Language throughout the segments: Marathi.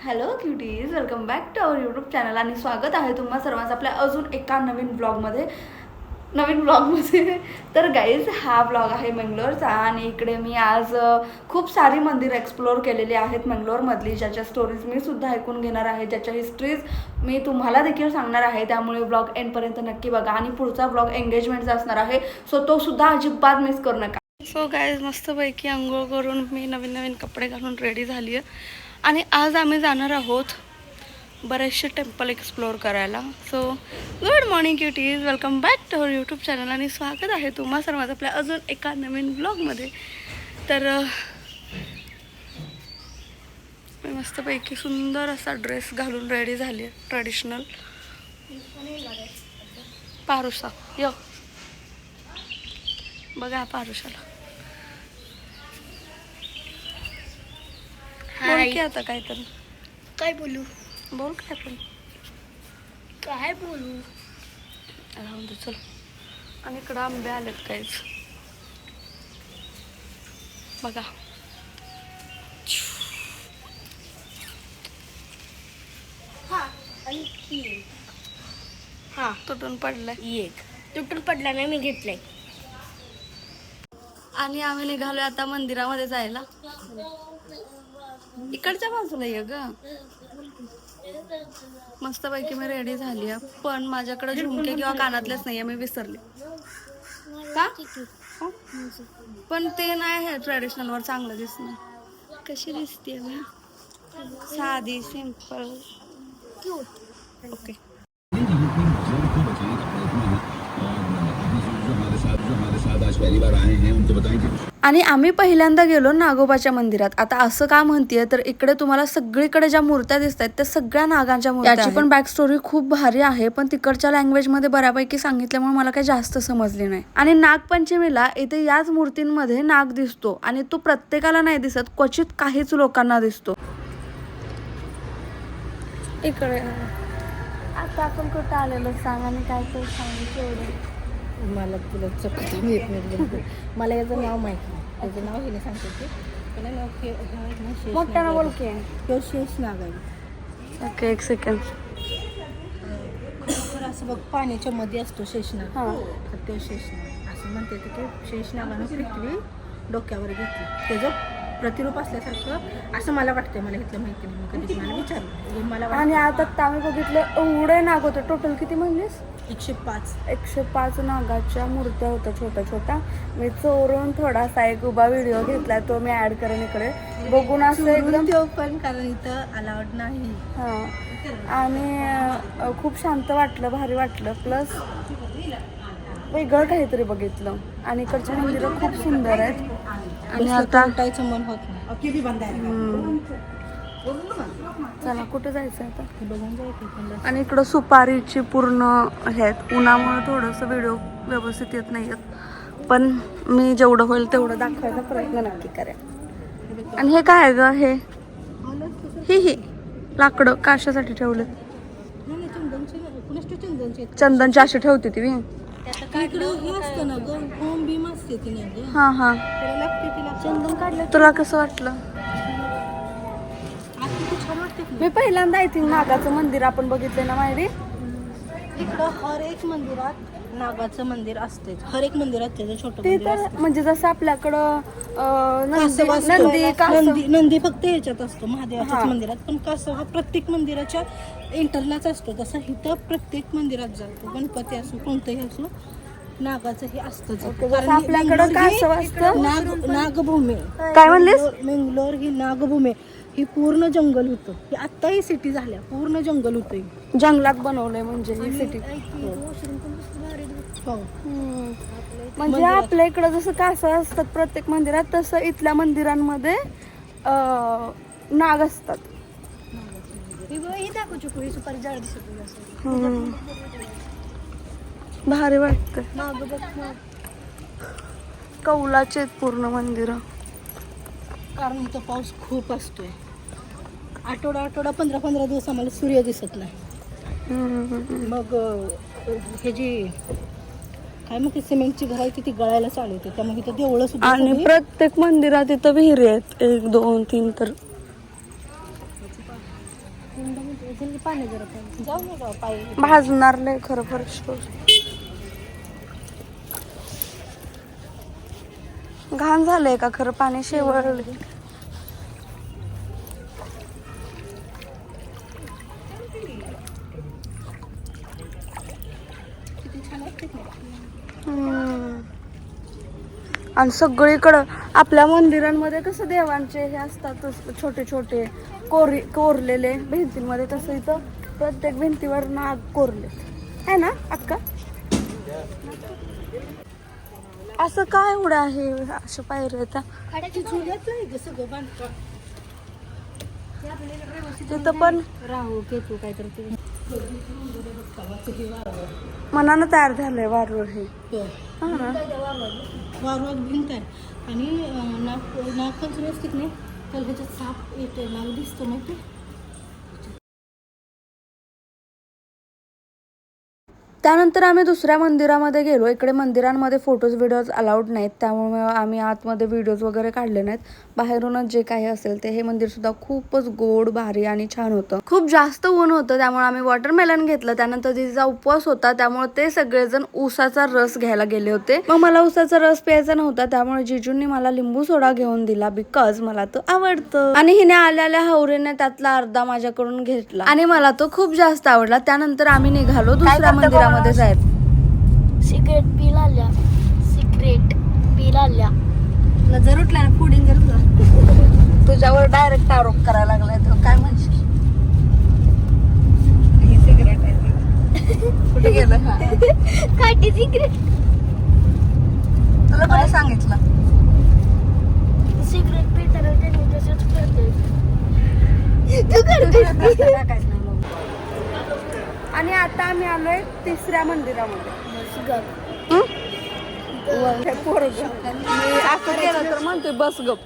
Hello cuties, welcome back to our YouTube channel आणि स्वागत आहे तुम्हा सर्वांचं आपल्या अजून एका नवीन ब्लॉगमध्ये. तर गाईज, हा ब्लॉग आहे मंगलोरचा आणि इकडे मी आज खूप सारी मंदिरं एक्सप्लोअर केलेली आहेत मंगलोरमधली, ज्याच्या स्टोरीज मी सुद्धा ऐकून घेणार आहे, ज्याच्या हिस्ट्रीज मी तुम्हाला देखील सांगणार आहे. त्यामुळे ब्लॉग एंडपर्यंत नक्की बघा आणि पुढचा ब्लॉग एंगेजमेंटचा असणार आहे, सो तो सुद्धा अजिबात मिस करू नका. सो गाईज, मस्तपैकी आंघोळ करून मी नवीन कपडे घालून रेडी झाली आहे आणि आज आम्ही जाणार आहोत बरेचसे टेम्पल एक्सप्लोअर करायला. So good morning cuties, welcome back to our YouTube channel आणि स्वागत आहे तुम्हा सर्वांचं आपल्या अजून एका नवीन ब्लॉगमध्ये. तर मी मस्तपैकी सुंदर असा ड्रेस घालून रेडी झाली आहे, ट्रेडिशनल. पारुषा यो बघा पारुषाला. बोल की आता काय तर, काय बोलू बोल काय पण, काय बोलू राहून दे चल. आणि इकडं आंबे आलेत काहीच बघा. हा आणखी हा तुटून पडलाय एक तुटून पडला नाही, मी घेतलाय. आणि आम्ही निघालोय आता मंदिरामध्ये जायला. इकडच्या बाजूला ये ग. मस्तपैकी मी रेडी झाली आहे, पण माझ्याकडे झुमके किंवा कानातलेच नाहीये, मी विसरले. का पण ते नाही आहे ट्रेडिशनलवर चांगलं दिसणार. कशी दिसते मी, साधी सिंपल क्यूट. ओके. आणि आम्ही पहिल्यांदा गेलो नागोबाच्या मंदिरात. आता असं का म्हणतेय तर इकडे तुम्हाला सगळीकडे ज्या मूर्त्या दिसत आहेत त्या सगळ्या नागांच्या मूर्त्या. त्याची पण बॅक स्टोरी खूप भारी आहे, पण तिकडच्या लँग्वेज मध्ये बऱ्यापैकी सांगितल्यामुळे मला काही जास्त समजली नाही. आणि नागपंचमीला इथे याच मूर्तींमध्ये नाग दिसतो आणि तो प्रत्येकाला नाही दिसत, क्वचित काहीच लोकांना दिसतो. इकडे आता आपण कुठं आलेलो सांग आणि काय तर सांगितलं. मला तुला चकता येत नाही. मला याचं नाव माहिती नाही, त्याचं नाव हे नाही सांगते ते. त्याला नाव मोठ्यानं बोल की. शेष नाग आहे. ओके, एक सेकंड. खरोखर असं बघ, पाण्याच्या मध्ये असतो शेषनाग. हां, तर ते शेषनाग असं म्हणते की शेषनागानं पृथ्वी डोक्यावर घेतली, त्याचं प्रतिरूप असल्यासारखं असं मला वाटतंय. मला इथलं माहिती नाही, मी कधीच मला विचारलं मला. आणि आता आम्ही बघितलं एवढे नाग होते. टोटल किती म्हणलीस? 105 नागाच्या मूर्त्या होत्या छोट्या छोट्या. मी चोरून थोडासा एक उभा व्हिडिओ घेतलाय, तो मी ऍड करेन इकडे. बघून असं एकदम पण, कारण इथं अलाउड नाही. हां, आणि खूप शांत वाटलं, भारी वाटलं. प्लस वेगळं काहीतरी बघितलं. आणि इकडची मंदिरं खूप सुंदर आहेत. आणि आता मन होत नाही. चला कुठं जायचं आता. बघून जायचं. आणि इकडं सुपारीची पूर्ण हे आहेत. उन्हामुळे थोडंसं व्हिडिओ व्यवस्थित येत नाही आहेत, पण मी जेवढं होईल तेवढं दाखवायचा प्रयत्न नक्की करेन. आणि हे काय आहे ग? ही लाकडं कशासाठी ठेवले? चंदनची अशी ठेवते ती. हां हां, चंदन काढलं. तुला कसं वाटलं? मी पहिल्यांदा आय थिंक नागाचं मंदिर आपण बघितलं ना माहिती. इकडं हर एक मंदिरात नागाचं मंदिर असते. हर एक मंदिरात त्याचं छोटं ते मंदिर तर असतं. म्हणजे जसं आपल्याकडं नंदी फक्त ह्याच्यात असतो महादेवाच्याच मंदिरात, पण कासव हा प्रत्येक मंदिराच्या एंटरलाच असतो. तसा इथं प्रत्येक मंदिरात जातो. गणपती असो कोणतंही असो, नागाचं हे असतंच. आपल्याकडं कासव असतं. नागभूमी काय म्हणलीस? मंगलोर ही नागभूमी. ही पूर्ण जंगल होतं. ही आत्ताही सिटी झाल्या, पूर्ण जंगल होतं. जंगलात बनवलंय म्हणजे ही सिटी. हो. म्हणजे आपल्या इकडं जसं कासव असतात प्रत्येक मंदिरात, तसं इथल्या मंदिरांमध्ये नाग असतात. भारी वाटतं. कौलाचे पूर्ण मंदिर. कारण इथं पाऊस खूप असतोय. आठवडा 15 दिवस आम्हाला सूर्य दिसत नाही. मग हे जी काय मग सिमेंटची घर आहे ती गळायला चालू होते. त्यामुळे इथं देवळं सुद्धा. आणि प्रत्येक मंदिरात इथं विहिरी आहेत, 1 2 3. तर पाणी जरा जाऊ नका पाय भाजणार लय खरं फरशी घाण झालंय का खरं पाणी शेवळ आणि सगळीकडं आपल्या मंदिरांमध्ये कसं देवांचे हे असतात छोटे छोटे कोरलेले भिंतींमध्ये, तसं इथं प्रत्येक भिंतीवर नाग कोरले आहे ना अक्का. असं काय एवढं आहे असं पायऱ्या तिथं पण राहू केतू काहीतरी मनानं तयार झालंय वारूळ हे. वारवाग भिंत आहे आणि नागपंचमी असते की नाही तर ह्याच्यात साप येतोय नाग दिसतो माहिती. त्यानंतर आम्ही दुसऱ्या मंदिरामध्ये गेलो. इकडे मंदिरांमध्ये फोटोज व्हिडिओज अलाउड नाहीत, त्यामुळे आम्ही आतमध्ये व्हिडिओज वगैरे काढले नाहीत. बाहेरूनच जे काही असेल ते. हे मंदिर सुद्धा खूपच गोड भारी आणि छान होतं. खूप जास्त ऊन होतं त्यामुळे आम्ही वॉटरमेलन घेतलं. त्यानंतर तिचा उपवास होता त्यामुळे ते सगळेजण ऊसाचा रस घ्यायला गेले होते. मग मला ऊसाचा रस प्यायचा नव्हता त्यामुळे जिजूंनी मला लिंबू सोडा घेऊन दिला बिकॉज मला तो आवडतं. आणि हिने आल्याल्या हवरेने त्यातला अर्धा माझ्याकडून घेतला आणि मला तो खूप जास्त आवडला. त्यानंतर आम्ही निघालो दुसऱ्या मंदिरामध्ये जायचं. सिगरेट पिलाल्या नजर उठला ना पुडिंग तुझ्यावर डायरेक्ट आरोप करायला लागलाय तो. काय म्हणशील? ही सिगरेट आहे. कुठे गेलं? काठी सिगरेट तुला कोणी सांगितलं? सिगरेट पिताना त्यांनी तसंच करते. आणि आता आम्ही आलोय तिसऱ्या मंदिरामध्ये. असं केलं तर म्हणतोय बस गप.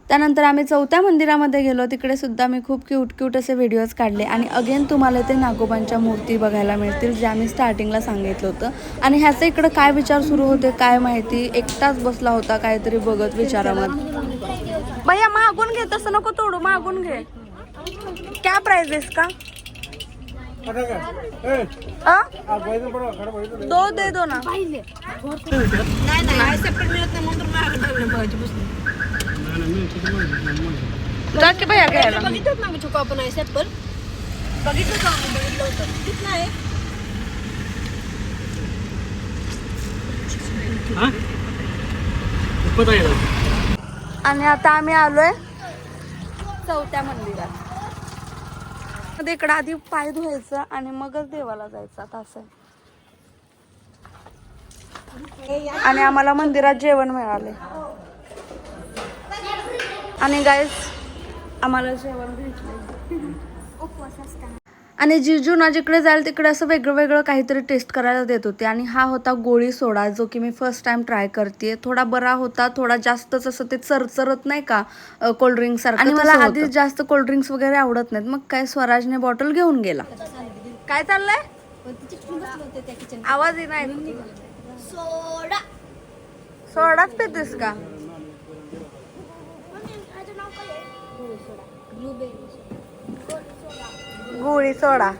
त्यानंतर आम्ही चौथ्या मंदिरामध्ये गेलो. तिकडे सुद्धा मी खूप क्यूट असे व्हिडिओज काढले आणि अगेन तुम्हाला ते नागोबांच्या मूर्ती बघायला मिळतील जे आम्ही स्टार्टिंगला सांगितलं होतं. आणि ह्याचं इकडं काय विचार सुरू होते काय माहिती, एकटाच बसला होता काहीतरी बघत विचारामध्ये. भैया मागून घे, तसं नको तोडू, मागून घे. क्या प्राइजेस का? दो दे दो ना. जाके भैया घ्यायला. बघितलं मागे चुका आपण आहे सेट पण बघितलं का बघितलं होतं किती आहे. आणि आता आम्ही आलोय चौथ्या मंदिरात. इकडं आधी पाय धुवायचं आणि मगच देवाला जायचं आता असं. आणि आम्हाला मंदिरात जेवण मिळाले आणि गाईस आम्हाला जेवण भेटले. आणि जिजू ना जिकडे जाईल तिकडे असं वेगळं काहीतरी टेस्ट करायला देत होते. आणि हा होता गोळी सोडा जो की मी फर्स्ट टाइम ट्राय करते. थोडा बरा होता, थोडा जास्तच असं ते चरचरत नाही का कोल्ड्रिंक सारखं. आणि मला आधीच जास्त कोल्ड्रिंक्स वगैरे आवडत नाहीत. मग काय स्वराजने बॉटल घेऊन गेला. काय चाललंय? आवाज नाही. सोडाच पितेस का? गोळी सोडा.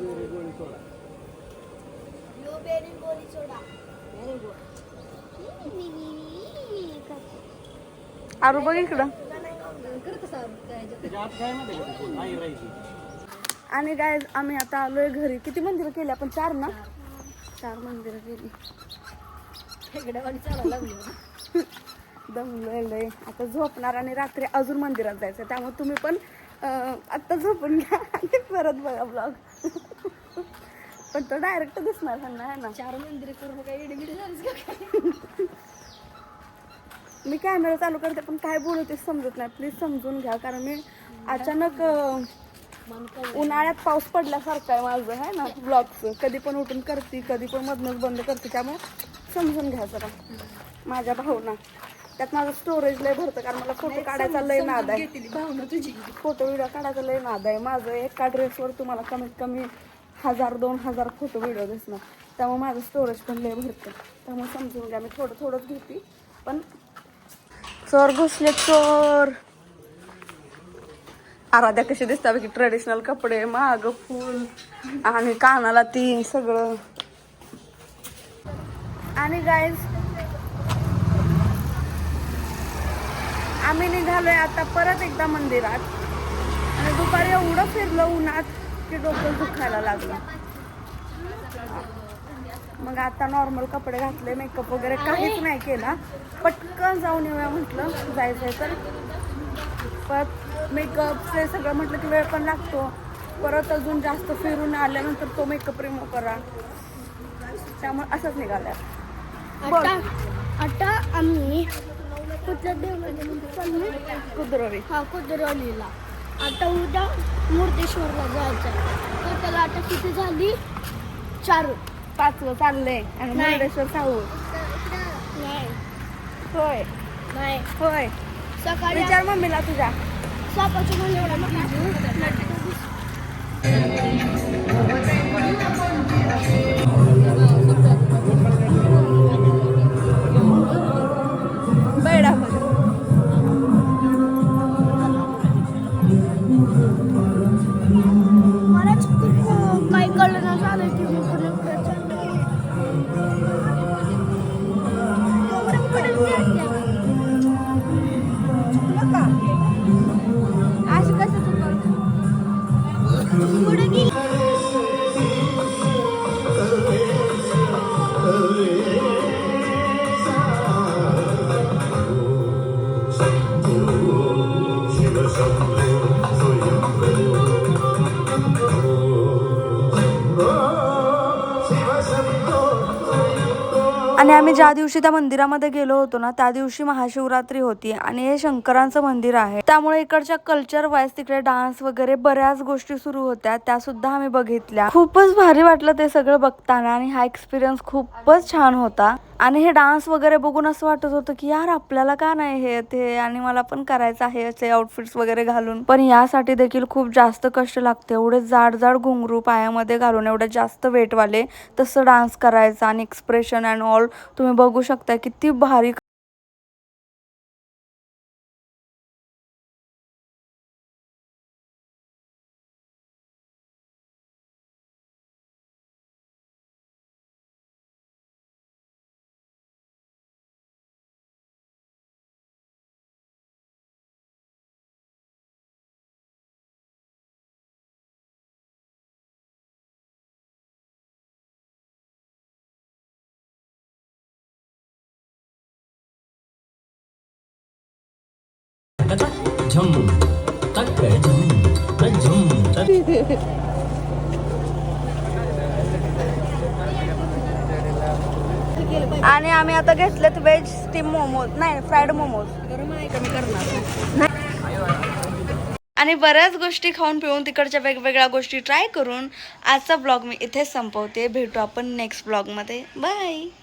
आरू बघ इकडं. आणि गाईज आम्ही आता आलोय घरी. किती मंदिरं केली आपण? 4 ना? 4 मंदिरं केली. दमलोय आता झोपणार आणि रात्री अजून मंदिरात जायचं. त्यामुळे तुम्ही पण आता झोपून घ्या आणि परत बघा ब्लॉग. पण तो डायरेक्ट दिसणार त्यांना आहे ना. 4 मंदिर करून काय एडमिट मी कॅमेरा चालू करते पण काय बोलू ते समजत नाही. प्लीज समजून घ्या कारण मी अचानक उन्हाळ्यात पाऊस पडल्यासारखं आहे माझं आहे ना ब्लॉगचं. कधी पण उठून करते कधी पण मधनच बंद करते. त्यामुळे समजून घ्या जरा माझ्या भावना. त्यात माझं स्टोरेज लय भरतं कारण मला फोटो काढायचा लय नाद आहे. फोटो व्हिडिओ काढायचा लय नाद आहे माझं. एका ड्रेसवर तुम्हाला कमीत कमी 1000-2000 फोटो व्हिडिओ दिसणार. त्यामुळे माझं स्टोरेज पण लय भरतं. त्यामुळे समजून घ्या. मी थोडंच घेते. पण चोर घुसले चोर. आराध्या कशी दिसतात की ट्रेडिशनल कपडे, माग फुल आणि कानाला ती सगळं. आणि गाईज आम्ही निघालोय आता परत एकदा मंदिरात. आणि दुपारी एवढं फिरलं उन्हात की डोकं दुखायला लागलं. मग आता नॉर्मल कपडे घातले, मेकअप वगैरे काहीच नाही केला. पटकन जाऊन येऊया म्हटलं, जायचंय तर. पण मेकअपचे सगळं म्हटलं की वेळ पण लागतो. परत अजून जास्त फिरून आल्यानंतर तो मेकअप रिमूव्ह करा, त्यामुळे असंच निघालं. आता आम्ही कुठल्या देवळाला कुद्रोली. हा कुद्रोलीला. आता उद्या मुर्देश्वरला जायचं. तर त्याला आता किती झाली? 5 चाललंय आणि नाही. मुर्डेश्वर साहू. नाही होय नाही होय. सकाळी विचार मम्मीला तुझ्या. सापाची म्हणजे एवढा मोठा बैडामध्ये मलाच खूप काही कळलं झालं की मी पण अशी कसं पुढे गेली. आणि आम्ही ज्या दिवशी त्या मंदिरामध्ये गेलो होतो ना, त्या दिवशी महाशिवरात्री होती आणि हे शंकरांचं मंदिर आहे. त्यामुळे इकडच्या कल्चर वाईज तिकडे डान्स वगैरे बऱ्याच गोष्टी सुरू होत्या, त्या सुद्धा आम्ही बघितल्या. खूपच भारी वाटलं ते सगळं बघताना आणि हा एक्सपिरियन्स खूपच छान होता. आणि हे डान्स वगैरे बघून असं वाटत होतं की यार आपल्याला का नाही हे ते, आणि मला पण करायचं आहे असे आउटफिट्स वगैरे घालून. पण यासाठी देखील खूप जास्त कष्ट लागते. एवढे जाड जाड घुंगरू पायामध्ये घालून, एवढे जास्त वेटवाले, तसं डान्स करायचं आणि एक्सप्रेशन अँड ऑल तुम्ही बघू शकता किती भारी. झम तक झम झम. आणि आम्ही आता घेतलेत व्हेज स्टीम मोमोज, नाही फ्राईड मोमोज. कमी करणार. आणि बऱ्याच गोष्टी खाऊन पिऊन तिकडच्या वेगवेगळ्या गोष्टी ट्राय करून आजचा ब्लॉग मी इथेच संपवते. भेटू आपण नेक्स्ट ब्लॉगमध्ये. बाय.